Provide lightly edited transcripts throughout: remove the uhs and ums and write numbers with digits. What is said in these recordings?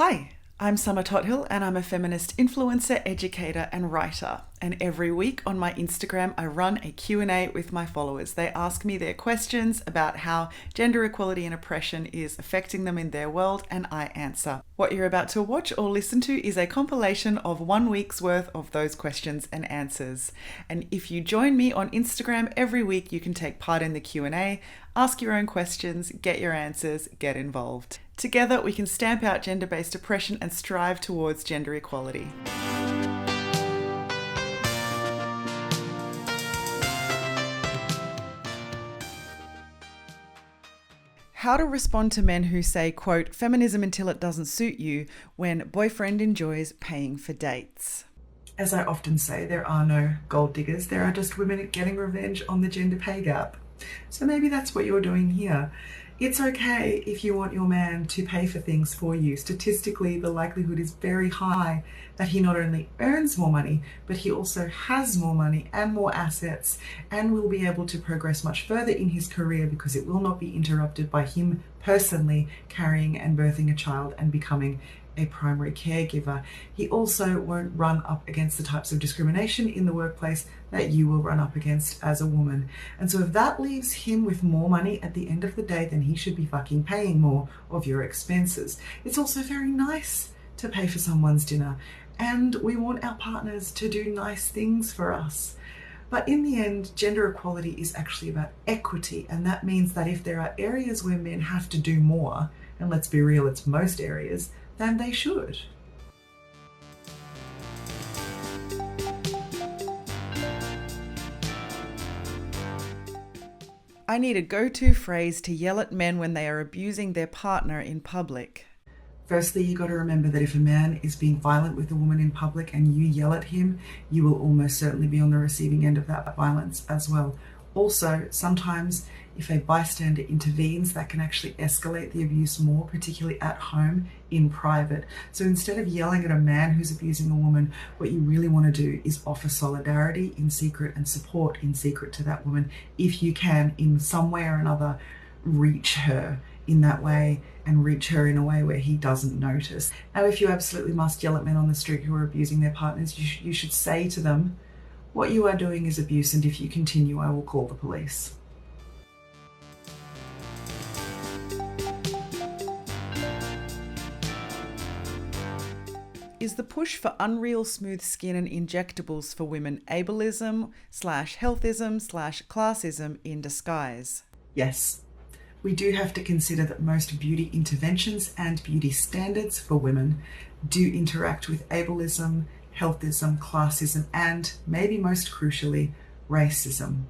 Hi, I'm Summer Tothill and I'm a feminist influencer, educator and writer. And every week on my Instagram, I run a Q&A with my followers. They ask me their questions about how gender equality and oppression is affecting them in their world, and I answer. What you're about to watch or listen to is a compilation of 1 week's worth of those questions and answers. And if you join me on Instagram every week, you can take part in the Q&A, ask your own questions, get your answers, get involved. Together, we can stamp out gender-based oppression and strive towards gender equality. How to respond to men who say, quote, feminism until it doesn't suit you, when boyfriend enjoys paying for dates. As I often say, there are no gold diggers. There are just women getting revenge on the gender pay gap. So maybe that's what you're doing here. It's okay if you want your man to pay for things for you. Statistically, the likelihood is very high that he not only earns more money, but he also has more money and more assets and will be able to progress much further in his career because it will not be interrupted by him personally carrying and birthing a child and becoming a primary caregiver. He also won't run up against the types of discrimination in the workplace that you will run up against as a woman. And so if that leaves him with more money at the end of the day, then he should be fucking paying more of your expenses. It's also very nice to pay for someone's dinner, and we want our partners to do nice things for us. But in the end, gender equality is actually about equity, and that means that if there are areas where men have to do more, and let's be real, it's most areas, then they should. I need a go-to phrase to yell at men when they are abusing their partner in public. Firstly, you got to remember that if a man is being violent with a woman in public and you yell at him, you will almost certainly be on the receiving end of that violence as well. Also, sometimes if a bystander intervenes, that can actually escalate the abuse more, particularly at home, in private. So instead of yelling at a man who's abusing a woman, what you really want to do is offer solidarity in secret and support in secret to that woman. If you can, in some way or another, reach her in that way and reach her in a way where he doesn't notice. Now, if you absolutely must yell at men on the street who are abusing their partners, you should say to them, what you are doing is abuse, and if you continue, I will call the police. Is the push for unreal smooth skin and injectables for women ableism / healthism / classism in disguise? Yes. We do have to consider that most beauty interventions and beauty standards for women do interact with ableism, healthism, classism, and maybe most crucially, racism.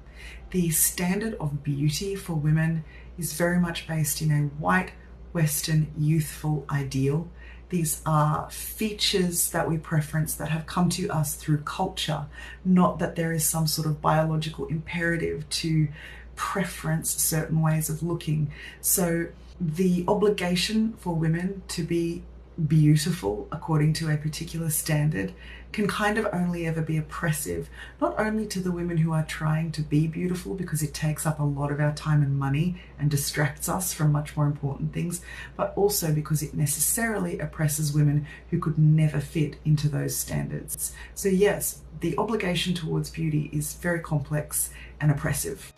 The standard of beauty for women is very much based in a white, Western, youthful ideal. These are features that we preference that have come to us through culture, not that there is some sort of biological imperative to preference certain ways of looking. So the obligation for women to be beautiful according to a particular standard can kind of only ever be oppressive, not only to the women who are trying to be beautiful because it takes up a lot of our time and money and distracts us from much more important things, but also because it necessarily oppresses women who could never fit into those standards. So yes, the obligation towards beauty is very complex and oppressive.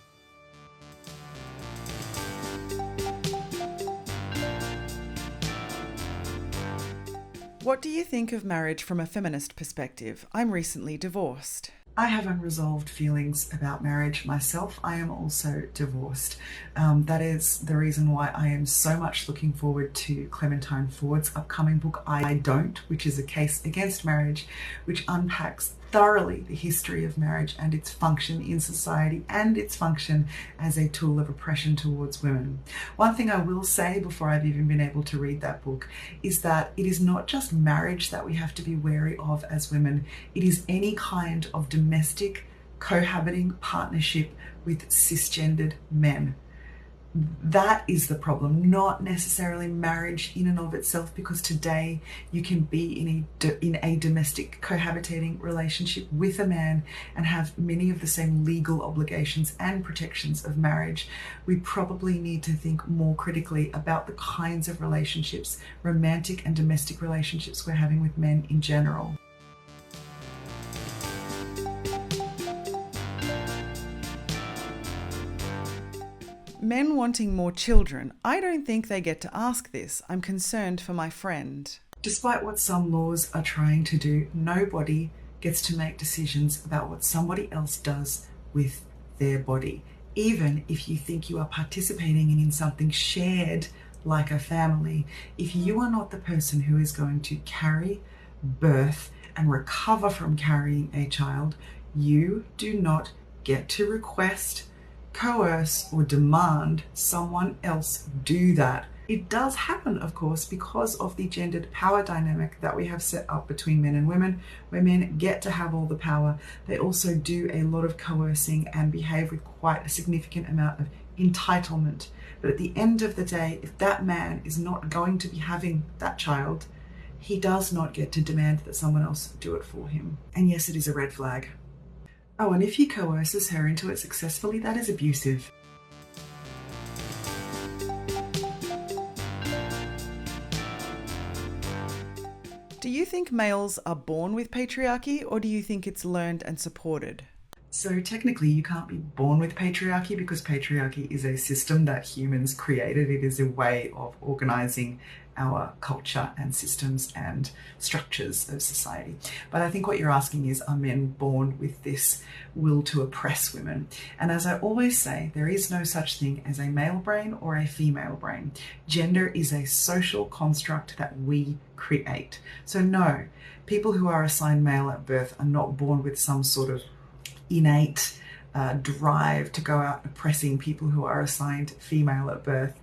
What do you think of marriage from a feminist perspective? I'm recently divorced. I have unresolved feelings about marriage myself. I am also divorced. That is the reason why I am so much looking forward to Clementine Ford's upcoming book, I Don't, which is a case against marriage, which unpacks thoroughly the history of marriage and its function in society and its function as a tool of oppression towards women. One thing I will say before I've even been able to read that book is that it is not just marriage that we have to be wary of as women. It is any kind of domestic cohabiting partnership with cisgendered men. That is the problem, not necessarily marriage in and of itself, because today you can be in a domestic cohabitating relationship with a man and have many of the same legal obligations and protections of marriage. We probably need to think more critically about the kinds of relationships, romantic and domestic relationships, we're having with men in general. Men wanting more children. I don't think they get to ask this. I'm concerned for my friend. Despite what some laws are trying to do, nobody gets to make decisions about what somebody else does with their body. Even if you think you are participating in something shared like a family, if you are not the person who is going to carry, birth, and recover from carrying a child, you do not get to request, coerce, or demand someone else do that. It does happen, of course, because of the gendered power dynamic that we have set up between men and women, where men get to have all the power. They also do a lot of coercing and behave with quite a significant amount of entitlement. But at the end of the day, if that man is not going to be having that child, he does not get to demand that someone else do it for him. And yes, it is a red flag. Oh, and if he coerces her into it successfully, that is abusive. Do you think males are born with patriarchy, or do you think it's learned and supported? So technically you can't be born with patriarchy, because patriarchy is a system that humans created. It is a way of organizing our culture and systems and structures of society. But I think what you're asking is, are men born with this will to oppress women? And as I always say, there is no such thing as a male brain or a female brain. Gender is a social construct that we create. So no, people who are assigned male at birth are not born with some sort of innate drive to go out oppressing people who are assigned female at birth.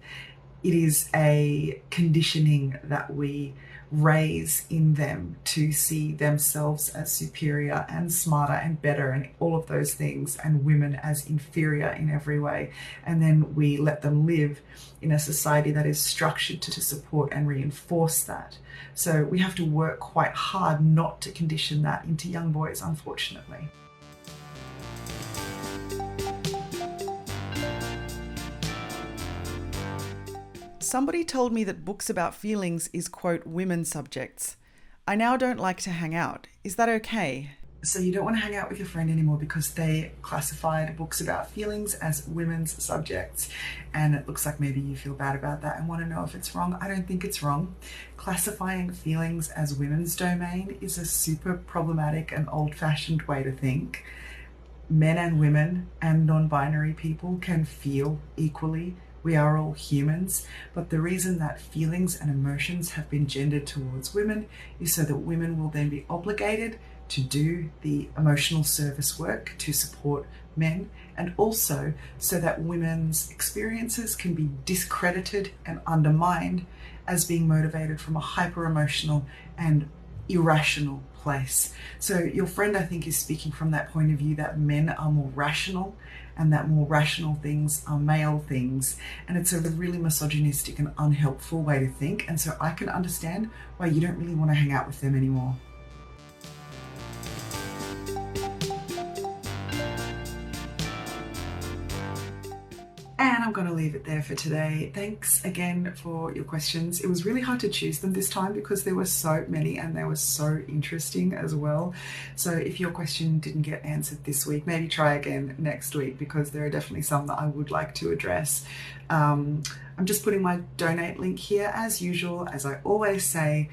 It is a conditioning that we raise in them to see themselves as superior and smarter and better and all of those things, and women as inferior in every way. And then we let them live in a society that is structured to support and reinforce that. So we have to work quite hard not to condition that into young boys, unfortunately. Somebody told me that books about feelings is, quote, women's subjects. I now don't like to hang out. Is that okay? So you don't want to hang out with your friend anymore because they classified books about feelings as women's subjects, and it looks like maybe you feel bad about that and want to know if it's wrong. I don't think it's wrong. Classifying feelings as women's domain is a super problematic and old-fashioned way to think. Men and women and non-binary people can feel equally. We are all humans, but the reason that feelings and emotions have been gendered towards women is so that women will then be obligated to do the emotional service work to support men, and also so that women's experiences can be discredited and undermined as being motivated from a hyper-emotional and irrational place. So your friend, I think, is speaking from that point of view that men are more rational and that more rational things are male things. And it's a really misogynistic and unhelpful way to think. And so I can understand why you don't really want to hang out with them anymore. And I'm going to leave it there for today. Thanks again for your questions. It was really hard to choose them this time because there were so many and they were so interesting as well. So if your question didn't get answered this week, maybe try again next week, because there are definitely some that I would like to address. I'm just putting my donate link here as usual. As I always say,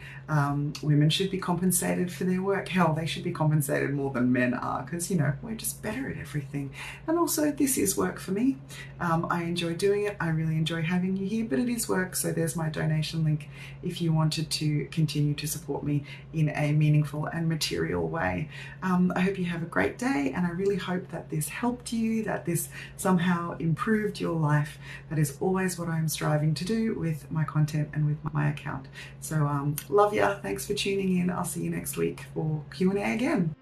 women should be compensated for their work. Hell, they should be compensated more than men are, because, you know, we're just better at everything. And also, this is work for me. I enjoy doing it. I really enjoy having you here, but it is work. So there's my donation link if you wanted to continue to support me in a meaningful and material way. I hope you have a great day, and I really hope that this helped you, that this somehow improved your life. That is always what I'm striving to do with my content and with my account. So love ya. Thanks for tuning in. I'll see you next week for Q&A again.